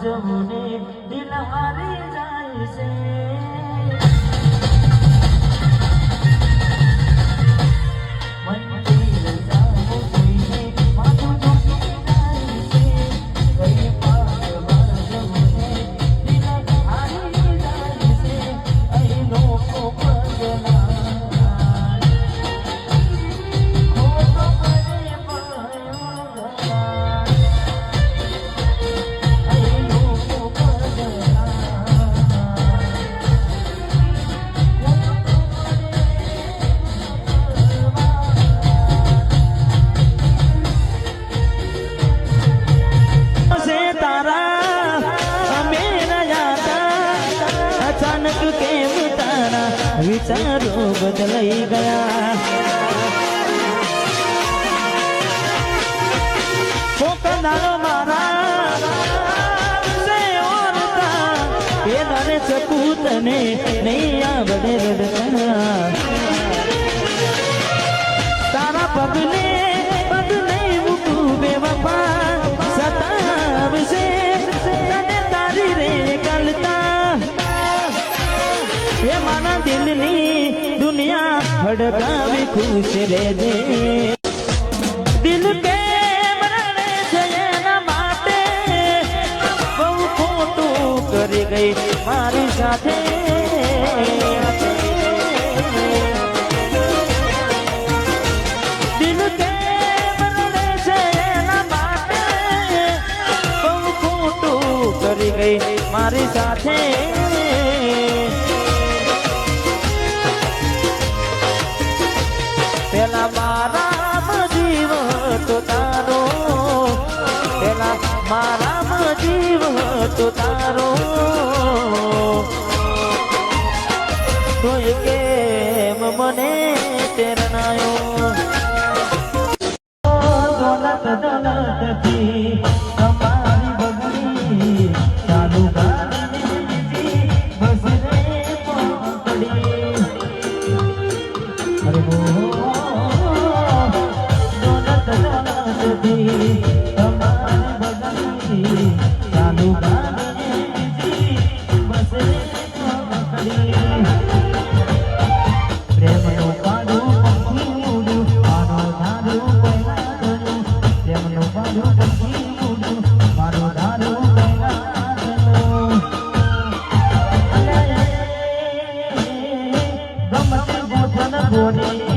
જમને દિલ હારી જાય છે विचारों बदलाई गया पोकनारो मारा से औरता ये नारे सपूत ने नहीं आवड़े रड़ना तारा पगले मुकू बेवफा सताव से तने तारी रे गलता ये माना दिलनी दुनिया हड़कावी खुश रे दे दिल के मरणे છે એના માટે બહુ ખોટું કરી ગઈ મારી સાથે દિલ કે મરણે છે એના માટે બહુ ખોટું કરી ગઈ મારી સાથે પેલા મારા જીવ તો તારો પેલા મારા જીવ તો તારો તોય કેમ મને તેરનાયો દોલત દોલતથી તમારી બગડી ચાલુ ગાડી બસ રે પકડી અરે બો Body